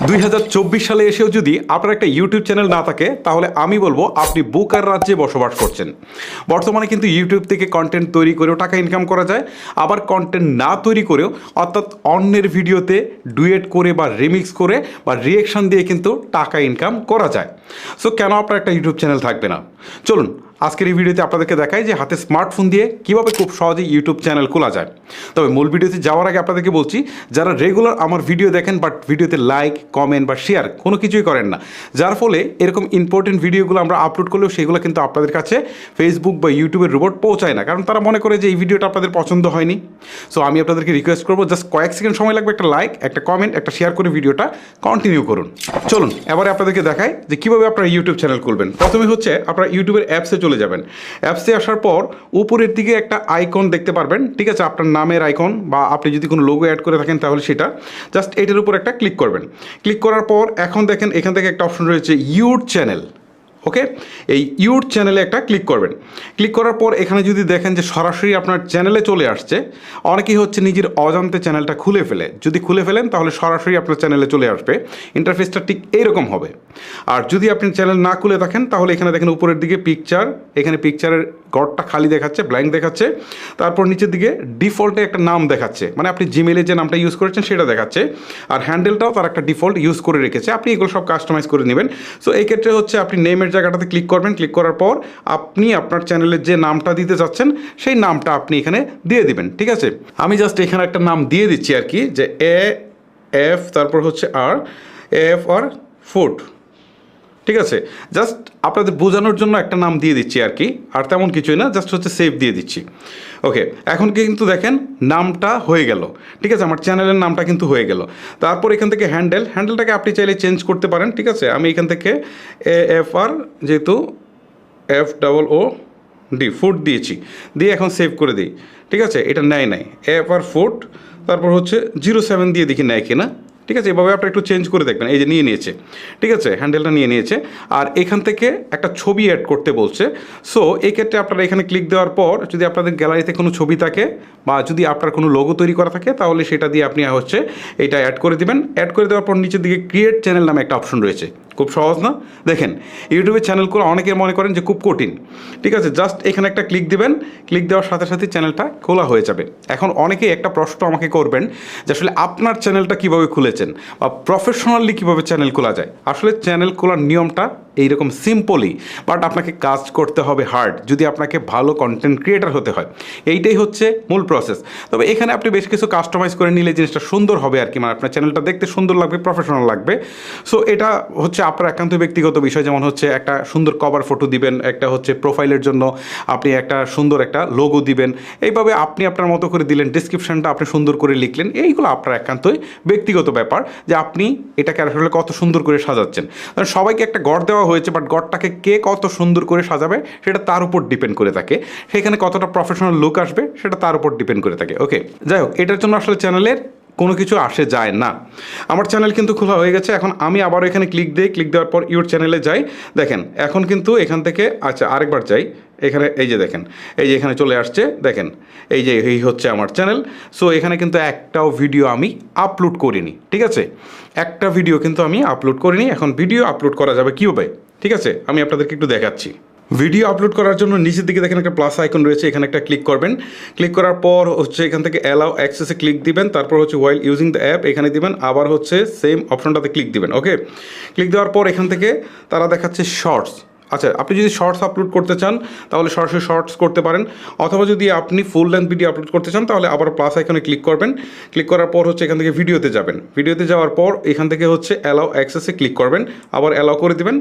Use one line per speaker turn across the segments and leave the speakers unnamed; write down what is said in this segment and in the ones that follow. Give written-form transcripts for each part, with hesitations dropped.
2024 সালে এসেও যদি আপনার একটা ইউটিউব চ্যানেল না থাকে তাহলে আমি বলবো আপনি বুকার রাজ্যে বসবাস করছেন। বর্তমানে কিন্তু ইউটিউব থেকে কন্টেন্ট তৈরি করেও টাকা ইনকাম করা যায়, আবার কন্টেন্ট না তৈরি করেও অর্থাৎ অন্যের ভিডিওতে ডুয়েট করে বা রিমিক্স করে বা রিয়েকশন দিয়ে কিন্তু টাকা ইনকাম করা যায়। সো কেন আপনার একটা ইউটিউব চ্যানেল থাকবে না? চলুন আজকের এই ভিডিওতে আপনাদেরকে দেখাই যে হাতে স্মার্টফোন দিয়ে কীভাবে খুব সহজেই ইউটিউব চ্যানেল খোলা যায়। তবে মূল ভিডিওতে যাওয়ার আগে আপনাদেরকে বলছি, যারা রেগুলার আমার ভিডিও দেখেন বাট ভিডিওতে লাইক কমেন্ট বা শেয়ার কোনো কিছুই করেন না, যার ফলে এরকম ইম্পর্টেন্ট ভিডিওগুলো আমরা আপলোড করলেও সেগুলো কিন্তু আপনাদের কাছে ফেসবুক বা ইউটিউবের রোবট পৌঁছায় না, কারণ তারা মনে করে যে এই ভিডিওটা আপনাদের পছন্দ হয়নি। সো আমি আপনাদেরকে রিকোয়েস্ট করবো, জাস্ট কয়েক সেকেন্ড সময় লাগবে, একটা লাইক একটা কমেন্ট একটা শেয়ার করে ভিডিওটা কন্টিনিউ করুন। চলুন এবারে আপনাদেরকে দেখাই যে কীভাবে আপনারা ইউটিউব চ্যানেল খুলবেন। প্রথমে হচ্ছে আপনারা ইউটিউবের অ্যাপসে চলে যাবেন। অ্যাপসে আসার পর উপরের দিকে একটা আইকন দেখতে পারবেন, ঠিক আছে, আপনার নামের আইকন বা আপনি যদি কোনো লোগো অ্যাড করে থাকেন তাহলে সেটা জাস্ট এটার উপর একটা ক্লিক করবেন। ক্লিক করার পর এখন দেখেন এখান থেকে একটা অপশন রয়েছে ইউর চ্যানেল। ওকে, এই ইউর চ্যানেলে একটা ক্লিক করবেন। ক্লিক করার পর এখানে যদি দেখেন যে সরাসরি আপনার চ্যানেলে চলে আসছে, অনেকেই হচ্ছে নিজের অজান্তে চ্যানেলটা খুলে ফেলে। যদি খুলে ফেলেন তাহলে সরাসরি আপনার চ্যানেলে চলে আসবে, ইন্টারফেসটা ঠিক এইরকম হবে। আর যদি আপনি চ্যানেল না খুলে থাকেন তাহলে এখানে দেখেন উপরের দিকে পিকচার, এখানে পিকচারের ঘরটা খালি দেখাচ্ছে, ব্ল্যাঙ্ক দেখাচ্ছে। তারপর নিচের দিকে ডিফল্টে একটা নাম দেখাচ্ছে, মানে আপনি জিমেলে যে নামটা ইউজ করেছেন সেটা দেখাচ্ছে। আর হ্যান্ডেলটাও তার একটা ডিফল্ট ইউজ করে রেখেছে, আপনি এগুলো সব কাস্টমাইজ করে নেবেন। সো এই ক্ষেত্রে হচ্ছে আপনি নেমের জায়গাটাতে ক্লিক করবেন। ক্লিক করার পর আপনি আপনার চ্যানেলের যে নামটা দিতে চাচ্ছেন সেই নামটা আপনি এখানে দিয়ে দিবেন, ঠিক আছে। আমি জাস্ট এখানে একটা নাম দিয়ে দিচ্ছি আর কি, যে AF তারপর হচ্ছে AFR ফুড, ঠিক আছে। জাস্ট আপনাদের বোঝানোর জন্য একটা নাম দিয়ে দিচ্ছি আর কি, আর তেমন কিছুই না, জাস্ট হচ্ছে সেভ দিয়ে দিচ্ছি। ওকে, এখন কিন্তু দেখেন নামটা হয়ে গেল, ঠিক আছে, আমার চ্যানেলের নামটা কিন্তু হয়ে গেল। তারপর এখান থেকে হ্যান্ডেলটাকে আপনি চাইলে চেঞ্জ করতে পারেন, ঠিক আছে। আমি এখান থেকে AFR যেহেতু FOOD ফুড দিয়েছি, দিয়ে এখন সেভ করে দিই, ঠিক আছে। এটা নেয় নাই AFR ফুড, তারপর হচ্ছে 07 দিয়ে দেখি নেয় কিনা, ঠিক আছে। এভাবে আপনারা একটু চেঞ্জ করে দেখবেন, এই যে নিয়ে নিয়েছে, ঠিক আছে, হ্যান্ডেলটা নিয়ে নিয়েছে। আর এখান থেকে একটা ছবি অ্যাড করতে বলছে। সো এই ক্ষেত্রে আপনারা এখানে ক্লিক দেওয়ার পর যদি আপনাদের গ্যালারিতে কোনো ছবি থাকে বা যদি আপনার কোনো লোগো তৈরি করা থাকে তাহলে সেটা দিয়ে আপনি হচ্ছে এটা অ্যাড করে দিবেন। অ্যাড করে দেওয়ার পর নিচের দিকে ক্রিয়েট চ্যানেল নামে একটা অপশন রয়েছে, খুব সহজ না? দেখেন ইউটিউবে চ্যানেল করে অনেকের মনে করেন যে খুব কঠিন, ঠিক আছে। জাস্ট এখানে একটা ক্লিক দিবেন, ক্লিক দেওয়ার সাথে সাথে চ্যানেলটা খোলা হয়ে যাবে। এখন অনেকেই একটা প্রশ্ন আমাকে করবেন যে আসলে আপনার চ্যানেলটা কীভাবে খুলেছেন বা প্রফেশনালি কীভাবে চ্যানেল খোলা যায়। আসলে চ্যানেল খোলার নিয়মটা এইরকম সিম্পলই, বাট আপনাকে কাজ করতে হবে হার্ড যদি আপনাকে ভালো কন্টেন্ট ক্রিয়েটার হতে হয়। এইটাই হচ্ছে মূল প্রসেস। তবে এখানে আপনি বেশ কিছু কাস্টমাইজ করে নিলে জিনিসটা সুন্দর হবে আর কি, মানে আপনার চ্যানেলটা দেখতে সুন্দর লাগবে, প্রফেশনাল লাগবে। সো এটা হচ্ছে আপনার একান্ত ব্যক্তিগত বিষয়, যেমন হচ্ছে একটা সুন্দর কভার ফটো দিবেন, একটা হচ্ছে প্রোফাইলের জন্য আপনি একটা সুন্দর একটা লোগো দিবেন, এইভাবে আপনি আপনার মতো করে দিলেন, ডিসক্রিপশনটা আপনি সুন্দর করে লিখলেন। এইগুলো আপনার একান্তই ব্যক্তিগত ব্যাপার যে আপনি এটাকে আসলে কত সুন্দর করে সাজাচ্ছেন। কারণ সবাইকে একটা গড় দেওয়া হয়েছে, বাট গড়টাকে কে কত সুন্দর করে সাজাবে সেটা তার উপর ডিপেন্ড করে থাকে, সেখানে কতটা প্রফেশনাল লুক আসবে সেটা তার উপর ডিপেন্ড করে থাকে। ওকে, যাই হোক, এটার জন্য আসলে চ্যানেলের কোনো কিছু আসে যায় না। আমার চ্যানেল কিন্তু খোলা হয়ে গেছে। এখন আমি আবারও এখানে ক্লিক দিই, ক্লিক দেওয়ার পর ইউর চ্যানেলে যাই। দেখেন এখন কিন্তু এখান থেকে, আচ্ছা আরেকবার যাই, এখানে এই যে দেখেন, এই যে এখানে চলে আসছে, দেখেন এই যে এই হচ্ছে আমার চ্যানেল। সো এখানে কিন্তু একটাও ভিডিও আমি আপলোড করিনি, ঠিক আছে, একটা ভিডিও কিন্তু আমি আপলোড করিনি। এখন ভিডিও আপলোড করা যাবে কীভাবে, ঠিক আছে, আমি আপনাদেরকে একটু দেখাচ্ছি। ভিডিও আপলোড করার জন্য নিচের দিকে দেখেন একটা প্লাস আইকন রয়েছে, এখানে একটা ক্লিক করবেন। ক্লিক করার পর হচ্ছে এখান থেকে অ্যালাউ অ্যাক্সেসে ক্লিক দিবেন, তারপর হচ্ছে ওয়াইল ইউজিং দ্য অ্যাপ এখানে দিবেন, আবার হচ্ছে সেম অপশনটাতে ক্লিক দিবেন। ওকে, ক্লিক দেওয়ার পর এখান থেকে তারা দেখাচ্ছে শর্টস। আচ্ছা, আপনি যদি শর্টস আপলোড করতে চান তাহলে সরাসরি শর্টস করতে পারেন, অথবা যদি আপনি ফুল লেন্থ ভিডিও আপলোড করতে চান তাহলে আবার প্লাস আইকনে ক্লিক করবেন। ক্লিক করার পর হচ্ছে এখান থেকে ভিডিওতে যাবেন, ভিডিওতে যাওয়ার পর এখান থেকে হচ্ছে অ্যালাউ অ্যাক্সেসে ক্লিক করবেন, আবার অ্যালাউ করে দেবেন।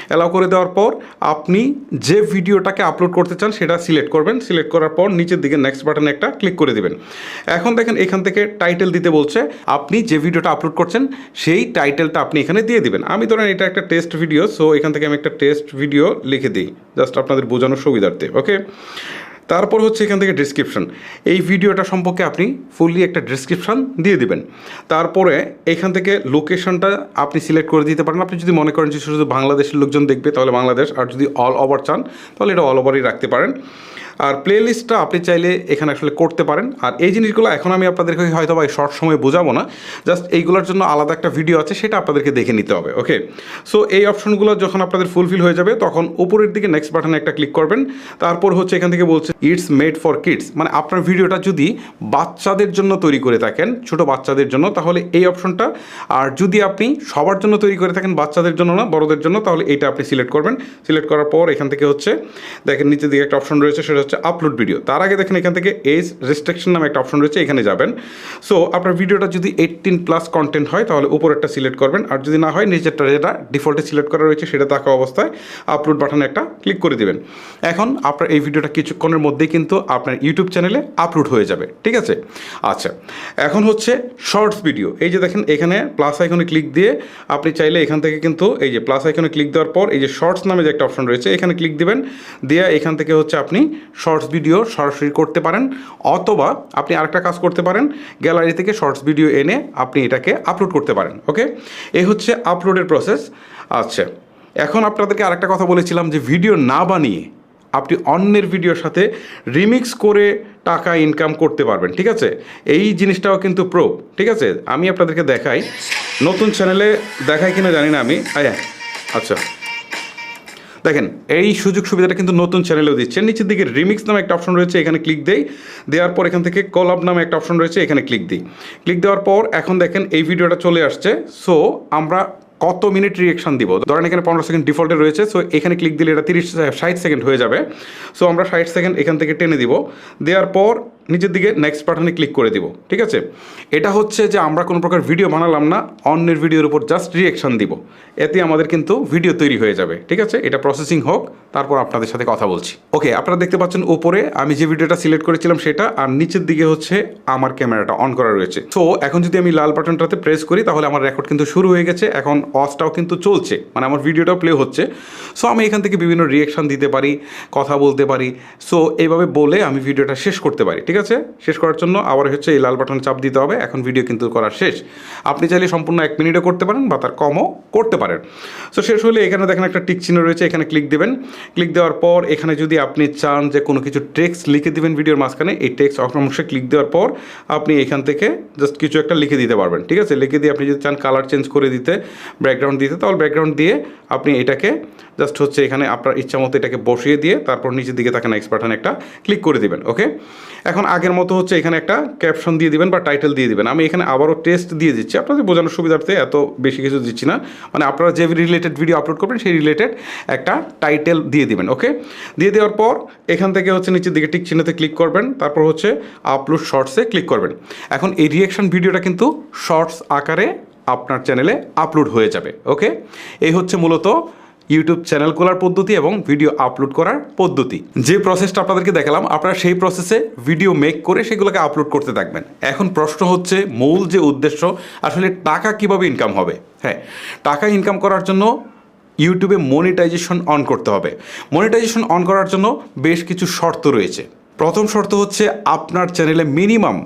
অ্যালাউ করে দেওয়ার পর আপনি যে ভিডিওটাকে আপলোড করতে চান সেটা সিলেক্ট করবেন। সিলেক্ট করার পর নিচের দিকে নেক্সট বাটনে একটা ক্লিক করে দেবেন। এখন দেখেন এখান থেকে টাইটেল দিতে বলছে, আপনি যে ভিডিওটা আপলোড করছেন সেই টাইটেলটা আপনি এখানে দিয়ে দিবেন। আমি ধরেন এটা একটা টেস্ট ভিডিও, সো এখান থেকে আমি একটা টেস্ট ভিডিও লিখে দিই, জাস্ট আপনাদের বোঝানোর সুবিধার্থে। ওকে, তারপর হচ্ছে এখান থেকে ডিসক্রিপশন, এই ভিডিওটা সম্পর্কে আপনি ফুললি একটা ডিসক্রিপশান দিয়ে দিবেন। তারপরে এখান থেকে লোকেশনটা আপনি সিলেক্ট করে দিতে পারেন। আপনি যদি মনে করেন যে শুধু বাংলাদেশের লোকজন দেখবে তাহলে বাংলাদেশ, আর যদি অল ওভার চান তাহলে এটা অল ওভারই রাখতে পারেন। আর প্লে লিস্টটা আপনি চাইলে এখানে আসলে করতে পারেন। আর এই জিনিসগুলো এখন আমি আপনাদেরকে হয়তো বা শর্ট সময় বোঝাবো না, জাস্ট এইগুলোর জন্য আলাদা একটা ভিডিও আছে, সেটা আপনাদেরকে দেখে নিতে হবে। ওকে, সো এই অপশনগুলো যখন আপনাদের ফুলফিল হয়ে যাবে তখন উপরের দিকে নেক্সট বাটনে একটা ক্লিক করবেন। তারপর হচ্ছে এখান থেকে বলছে ইটস মেড ফর কিডস, মানে আপনার ভিডিওটা যদি বাচ্চাদের জন্য তৈরি করে থাকেন, ছোট বাচ্চাদের জন্য, তাহলে এই অপশনটা। আর যদি আপনি সবার জন্য তৈরি করে থাকেন, বাচ্চাদের জন্য না বড়দের জন্য, তাহলে এইটা আপনি সিলেক্ট করবেন। সিলেক্ট করার পর এখান থেকে হচ্ছে দেখেন নিচের দিকে একটা অপশন রয়েছে, সেটা হচ্ছে আপলোড ভিডিও। তার আগে দেখেন এখান থেকে এজ রেস্ট্রিকশন নামে একটা অপশন রয়েছে, এখানে যাবেন। সো আপনার ভিডিওটা যদি 18+ কন্টেন্ট হয় তাহলে উপরেরটা সিলেক্ট করবেন, আর যদি না হয় নিচেরটা যেটা ডিফল্টে সিলেক্ট করা রয়েছে সেটা থাকা অবস্থায় আপলোড বাটনে একটা ক্লিক করে দিবেন। এখন আপনার এই ভিডিওটা কিছুক্ষণের মধ্যেই কিন্তু আপনার ইউটিউব চ্যানেলে আপলোড হয়ে যাবে, ঠিক আছে। আচ্ছা, এখন হচ্ছে শর্টস ভিডিও। এই যে দেখেন এখানে প্লাস আইকনে ক্লিক দিয়ে আপনি চাইলে এখান থেকে কিন্তু এই যে প্লাস আইকনে ক্লিক দেওয়ার পর এই যে শর্টস নামে যে একটা অপশন রয়েছে এখানে ক্লিক দিবেন, দিয়ে এখান থেকে হচ্ছে আপনি শর্টস ভিডিও সরাসরি করতে পারেন, অথবা আপনি আরেকটা কাজ করতে পারেন, গ্যালারি থেকে শর্টস ভিডিও এনে আপনি এটাকে আপলোড করতে পারেন। ওকে, এই হচ্ছে আপলোডের প্রসেস। আচ্ছা, এখন আপনাদেরকে আরেকটা কথা বলেছিলাম যে ভিডিও না বানিয়ে আপনি অন্যের ভিডিওর সাথে রিমিক্স করে টাকা ইনকাম করতে পারবেন, ঠিক আছে। এই জিনিসটাও কিন্তু প্রুফ, ঠিক আছে। আমি আপনাদেরকে দেখাই, নতুন চ্যানেলে দেখাই কিনা জানি না আমি। আচ্ছা দেখেন এই সুযোগ সুবিধাটা কিন্তু নতুন চ্যানেলেও দিচ্ছে। নিচের দিকে রিমিক্স নামে একটা অপশন রয়েছে, এখানে ক্লিক দেই, দেওয়ার পর এখান থেকে কলাব নামে একটা অপশন রয়েছে, এখানে ক্লিক দিই। ক্লিক দেওয়ার পর এখন দেখেন এই ভিডিওটা চলে আসছে। সো আমরা কত মিনিট রিয়েকশন দিব, ধরেন এখানে 15 সেকেন্ড ডিফল্টে রয়েছে। সো এখানে ক্লিক দিলে এটা 60 সেকেন্ড হয়ে যাবে। সো আমরা 60 সেকেন্ড এখান থেকে টেনে দিব, দেওয়ার পর নিচের দিকে নেক্সট বাটনে ক্লিক করে দিব, ঠিক আছে। এটা হচ্ছে যে আমরা কোনো প্রকার ভিডিও বানালাম না, অন্যের ভিডিওর উপর জাস্ট রিয়েকশন দিব, এতে আমাদের কিন্তু ভিডিও তৈরি হয়ে যাবে, ঠিক আছে। এটা প্রসেসিং হোক, তারপর আপনাদের সাথে কথা বলছি। ওকে, আপনারা দেখতে পাচ্ছেন উপরে আমি যে ভিডিওটা সিলেক্ট করেছিলাম সেটা, আর নিচের দিকে হচ্ছে আমার ক্যামেরাটা অন করা রয়েছে। সো এখন যদি আমি লাল বাটনটাতে প্রেস করি তাহলে আমার রেকর্ড কিন্তু শুরু হয়ে গেছে, এখন অসটাও কিন্তু চলছে, মানে আমার ভিডিওটাও প্লে হচ্ছে। সো আমি এখান থেকে বিভিন্ন রিয়েকশন দিতে পারি, কথা বলতে পারি। সো এইভাবে বলে আমি ভিডিওটা শেষ করতে পারি, ঠিক আছে। শেষ করার জন্য আবার হচ্ছে এই লাল বাটন চাপ দিতে হবে। এখন ভিডিও কিন্তু করা শেষ। আপনি চাইলে সম্পূর্ণ 1 মিনিটও করতে পারেন বা তার কমও করতে পারেন। সো শেষ হলে এখানে দেখেন একটা টিক চিহ্ন রয়েছে, এখানে ক্লিক দেবেন। ক্লিক দেওয়ার পর এখানে যদি আপনি চান যে কোনো কিছু টেক্সট লিখে দিবেন ভিডিওর মাঝখানে, এই টেক্সট অংশে ক্লিক দেওয়ার পর আপনি এখান থেকে জাস্ট কিছু একটা লিখে দিতে পারবেন, ঠিক আছে। লিখে দিয়ে আপনি যদি চান কালার চেঞ্জ করে দিতে, ব্যাকগ্রাউন্ড দিতে, তাহলে ব্যাকগ্রাউন্ড দিয়ে আপনি এটাকে জাস্ট হচ্ছে এখানে আপনার ইচ্ছা মতো এটাকে বসিয়ে দিয়ে তারপর নিচের দিকে তাকে নেক্সট বাটনে একটা ক্লিক করে দিবেন। ওকে, এখন আগের মতো হচ্ছে এখানে একটা ক্যাপশন দিয়ে দিবেন বা টাইটেল দিয়ে দিবেন। আমি এখানে আবারও টেস্ট দিয়ে দিচ্ছি আপনাদের বোঝানোর সুবিধার্থে, এত বেশি কিছু দিচ্ছি না। মানে আপনারা যে রিলেটেড ভিডিও আপলোড করবেন সেই রিলেটেড একটা টাইটেল দিয়ে দিবেন। ওকে, দিয়ে দেওয়ার পর এখান থেকে হচ্ছে নিচের দিকে টিক চিহ্নতে ক্লিক করবেন, তারপর হচ্ছে আপলোড শর্টসে ক্লিক করবেন। এখন এই রিয়েকশন ভিডিওটা কিন্তু শর্টস আকারে আপনার চ্যানেলে আপলোড হয়ে যাবে। ওকে, এই হচ্ছে মূলত ইউটিউব চ্যানেল খোলার পদ্ধতি এবং ভিডিও আপলোড করার পদ্ধতি। যে প্রসেসটা আপনাদেরকে দেখালাম, আপনারা সেই প্রসেসে ভিডিও মেক করে সেগুলোকে আপলোড করতে থাকবেন। এখন প্রশ্ন হচ্ছে মূল যে উদ্দেশ্য, আসলে টাকা কিভাবে ইনকাম হবে। হ্যাঁ, টাকা ইনকাম করার জন্য ইউটিউবে মনিটাইজেশন অন করতে হবে। মনিটাইজেশন অন করার জন্য বেশ কিছু শর্ত রয়েছে। প্রথম শর্ত হচ্ছে আপনার চ্যানেলে মিনিমাম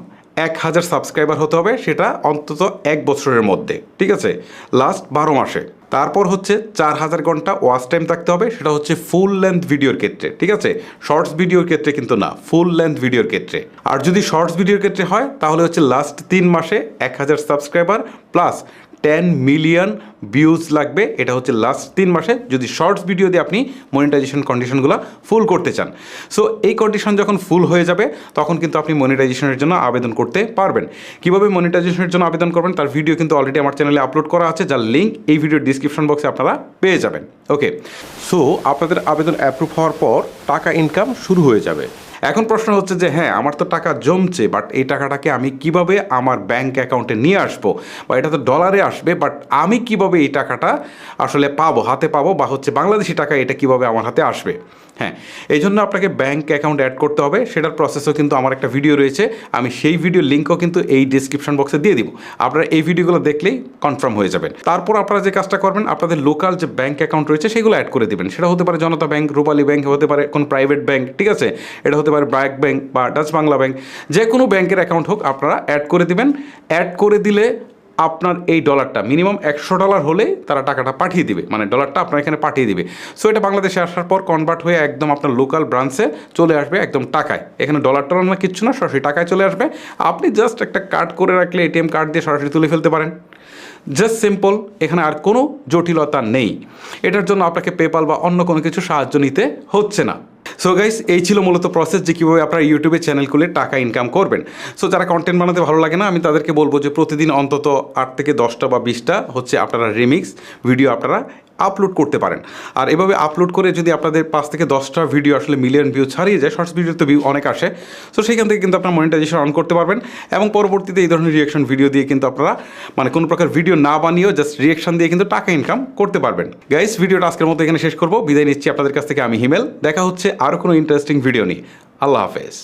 1000 সাবস্ক্রাইবার হতে হবে, সেটা অন্তত 1 বছরের মধ্যে, ঠিক আছে, লাস্ট 12 মাসে। তারপর হচ্ছে 4000 ঘন্টা ওয়াচ টাইম থাকতে হবে, সেটা হচ্ছে ফুল লেন্থ ভিডিওর ক্ষেত্রে, ঠিক আছে, শর্টস ভিডিওর ক্ষেত্রে কিন্তু না, ফুল লেন্থ ভিডিওর ক্ষেত্রে। আর যদি শর্টস ভিডিওর ক্ষেত্রে হয় তাহলে হচ্ছে লাস্ট 3 মাসে 1000 সাবস্ক্রাইবার প্লাস 10 মিলিয়ন ভিউজ লাগবে। এটা হচ্ছে লাস্ট 3 মাসে যদি শর্টস ভিডিও দিয়ে আপনি মনিটাইজেশন কন্ডিশনগুলো ফুল করতে চান। সো এই কন্ডিশন যখন ফুল হয়ে যাবে তখন কিন্তু আপনি মনিটাইজেশনের জন্য আবেদন করতে পারবেন। কীভাবে মনিটাইজেশনের জন্য আবেদন করবেন তার ভিডিও কিন্তু অলরেডি আমার চ্যানেলে আপলোড করা আছে, যার লিঙ্ক এই ভিডিওর ডিসক্রিপশন বক্সে আপনারা পেয়ে যাবেন। ওকে, সো আপনাদের আবেদন অ্যাপ্রুভ হওয়ার পর টাকা ইনকাম শুরু হয়ে যাবে। এখন প্রশ্ন হচ্ছে যে হ্যাঁ, আমার তো টাকা জমছে, বাট এই টাকাটাকে আমি কিভাবে আমার ব্যাংক অ্যাকাউন্টে নিয়ে আসবো, বা এটা তো ডলারে আসবে, বাট আমি কিভাবে এই টাকাটা আসলে পাবো, হাতে পাবো, বা হচ্ছে বাংলাদেশি টাকা এটা কিভাবে আমার হাতে আসবে। হ্যাঁ, এই জন্য আপনাকে ব্যাংক অ্যাকাউন্ট অ্যাড করতে হবে। সেটার প্রসেসও কিন্তু আমার একটা ভিডিও রয়েছে, আমি সেই ভিডিওর লিঙ্কও কিন্তু এই ডিসক্রিপশন বক্সে দিয়ে দিব। আপনারা এই ভিডিওগুলো দেখলেই কনফার্ম হয়ে যাবেন। তারপর আপনারা যে কাজটা করবেন, আপনাদের লোকাল যে ব্যাংক অ্যাকাউন্ট রয়েছে সেগুলো অ্যাড করে দিবেন। সেটা হতে পারে জনতা ব্যাংক, রূপালী ব্যাংক, হতে পারে কোনো প্রাইভেট ব্যাংক, ঠিক আছে, এটা হতে পারে ব্র্যাক ব্যাংক বা ডাচ বাংলা ব্যাংক, যে কোনো ব্যাংকের অ্যাকাউন্ট হোক আপনারা অ্যাড করে দিবেন। অ্যাড করে দিলে আপনার এই ডলারটা মিনিমাম $100 হলে তারা টাকাটা পাঠিয়ে দিবে, মানে ডলারটা আপনার এখানে পাঠিয়ে দিবে। সো এটা বাংলাদেশে আসার পর কনভার্ট হয়ে একদম আপনার লোকাল ব্রাঞ্চে চলে আসবে একদম টাকায়। এখানে ডলার টলার না কিচ্ছু না, সরাসরি টাকায় চলে আসবে। আপনি জাস্ট একটা কার্ড করে রাখলে এটিএম কার্ড দিয়ে সরাসরি তুলে ফেলতে পারেন। জাস্ট সিম্পল, এখানে আর কোনো জটিলতা নেই। এটার জন্য আপনাকে পেপাল বা অন্য কোনো কিছু সাহায্য নিতে হচ্ছে না। সো গাইস, এই ছিল মূলত প্রসেস যে কীভাবে আপনারা ইউটিউবে চ্যানেল খুলে টাকা ইনকাম করবেন। সো যারা কন্টেন্ট বানাতে ভালো লাগে না, আমি তাদেরকে বলবো যে প্রতিদিন অন্তত 8 থেকে 10টা বা 20টা হচ্ছে আপনারা রিমিক্স ভিডিও আপনারা আপলোড করতে পারেন। আর এভাবে আপলোড করে যদি আপনাদের 5 থেকে 10টা ভিডিও আসলে মিলিয়ন ভিউ ছাড়িয়ে যায়, শর্টস ভিডিওতে ভিউ অনেক আসে, সো সেইখান থেকে কিন্তু আপনার মনিটাইজেশন অন করতে পারবেন। এবং পরবর্তীতে এই ধরনের রিয়াকশন ভিডিও দিয়ে কিন্তু আপনারা মানে কোনো প্রকার ভিডিও না বানিয়েও জাস্ট রিয়াকশন দিয়ে কিন্তু টাকা ইনকাম করতে পারবেন। গাইস, ভিডিওটা আজকের মতো এখানে শেষ করবো। বিদায় নিচ্ছি আপনাদের কাছ থেকে, আমি হিমেল। দেখা হচ্ছে আরও কোনো ইন্টারেস্টিং ভিডিও নিয়ে। আল্লাহ হাফেজ।